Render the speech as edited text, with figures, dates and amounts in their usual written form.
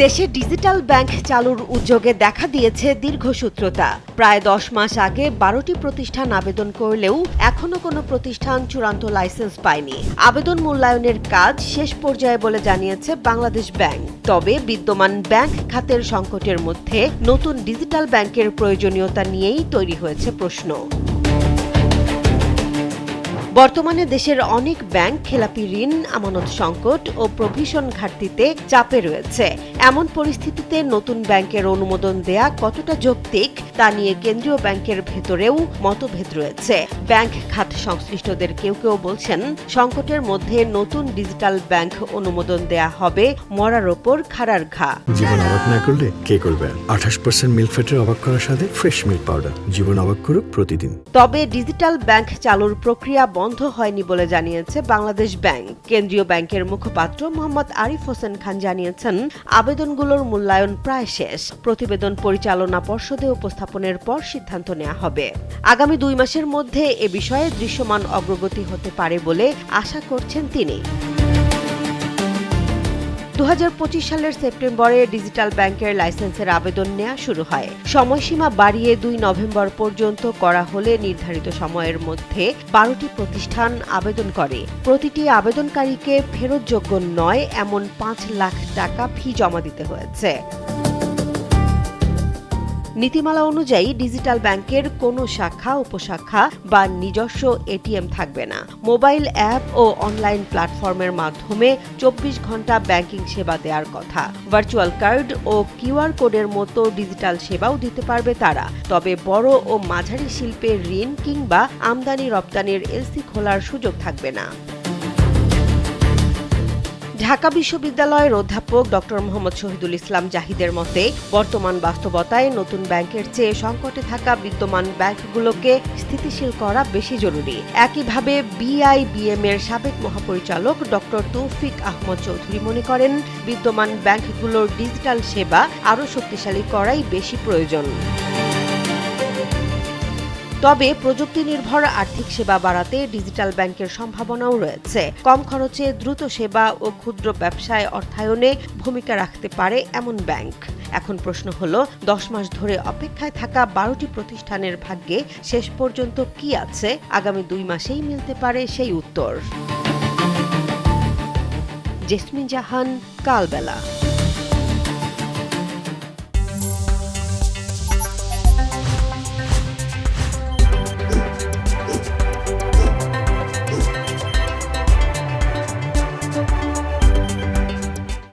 দেশে digital bank চালুর উদ্যোগে দেখা দিয়েছে দীর্ঘসূত্রতা। প্রায় 10 মাস আগে 12টি প্রতিষ্ঠান আবেদন করলেও এখনো কোনো প্রতিষ্ঠান চূড়ান্ত লাইসেন্স পায়নি। আবেদন মূল্যায়নের কাজ শেষ পর্যায়ে বলে জানিয়েছে বাংলাদেশ ব্যাংক। তবে বিদ্যমান ব্যাংক খাতের সংকটের মধ্যে নতুন ডিজিটাল ব্যাংকের প্রয়োজনীয়তা নিয়েই তৈরি হয়েছে প্রশ্ন। বর্তমানে দেশের অনেক ব্যাংক খেলাপি ঋণ, আমানত সংকট ও প্রভিশন ঘাটতিতে চাপে রয়েছে। এমন পরিস্থিতিতে নতুন ব্যাংকের অনুমোদন দেয়া কতটা যৌক্তিক তা নিয়ে কেন্দ্রীয় ব্যাংকের ভেতরেও মতভেদ রয়েছে। ব্যাংক খাত সংশ্লিষ্টদের কেউ কেউ বলছেন, সংকটের মধ্যে নতুন ডিজিটাল ব্যাংক অনুমোদন দেয়া হবে মরার ওপর খাড়ার ঘা। জীবন অবাক না করলে কে করবে? 28% মিল্ক ফ্যাটের অবাক করার সাথে ফ্রেশ মিল্ক পাউডার। জীবন অবাক করুক প্রতিদিন। তবে ডিজিটাল ব্যাংক চালুর প্রক্রিয়া বন্ধ হয়নি বলে জানিয়েছে বাংলাদেশ ব্যাংক। কেন্দ্রীয় ব্যাংকের মুখপাত্র মোহাম্মদ আরিফ হোসেন খান জানিয়েছেন, আবেদনগুলোর মূল্যায়ন প্রায় শেষ। প্রতিবেদন পরিচালনা পর্ষদে উপস্থাপনের পর সিদ্ধান্ত নেওয়া হবে। আগামী 2 মাসের মধ্যে এ বিষয়ে দৃশ্যমান অগ্রগতি হতে পারে বলে আশা করছেন তিনি। 2025 সালের সেপ্টেম্বরে ডিজিটাল ব্যাংকের লাইসেন্সের আবেদন নেওয়া শুরু হয়। সময়সীমা বাড়িয়ে 2 নভেম্বর পর্যন্ত করা হলে নির্ধারিত সময়ের মধ্যে 12টি প্রতিষ্ঠান আবেদন করে। প্রতিটি আবেদনকারীকে ফেরতযোগ্য নয় এমন 5 লাখ টাকা ফি জমা দিতে হয়েছে। নীতিমালা অনুযায়ী ডিজিটাল ব্যাংকের কোনো শাখা, উপশাখা বা নিজস্ব এটিএম থাকবে না। মোবাইল অ্যাপ ও অনলাইন প্ল্যাটফর্মের মাধ্যমে 24 ঘন্টা ব্যাংকিং সেবা দেওয়ার কথা। ভার্চুয়াল কার্ড ও কিউআর কোডের মতো ডিজিটাল সেবাও দিতে পারবে তারা। তবে বড় ও মাঝারি শিল্পের ঋণ কিংবা আমদানি রপ্তানির এলসি খোলার সুযোগ থাকবে না। ঢাকা বিশ্ববিদ্যালয়ের অধ্যাপক ডক্টর মোহাম্মদ শহীদুল ইসলাম জাহিদের মতে, বর্তমান বাস্তবতায় নতুন ব্যাংকের চেয়ে সংকটে থাকা বিদ্যমান ব্যাংকগুলোকে স্থিতিশীল করা বেশি জরুরি। একইভাবে বিআইবিএম এর সাবেক মহাপরিচালক ডক্টর তৌফিক আহমদ চৌধুরী মনে করেন, বিদ্যমান ব্যাংকগুলোর ডিজিটাল সেবা আরও শক্তিশালী করাই বেশি প্রয়োজন। তবে প্রযুক্তি নির্ভর আর্থিক সেবা বাড়াতে ডিজিটাল ব্যাংকের সম্ভাবনাও রয়েছে। কম খরচে দ্রুত সেবা ও ক্ষুদ্র ব্যবসায় অর্থায়নে ভূমিকা রাখতে পারে এমন ব্যাংক। এখন প্রশ্ন হলো, 10 মাস ধরে অপেক্ষায় থাকা 12টি প্রতিষ্ঠানের ভাগ্যে শেষ পর্যন্ত কি আছে? আগামী 2 মাসেই মিলতে পারে সেই উত্তর। জেসমিন জাহান, কালবেলা।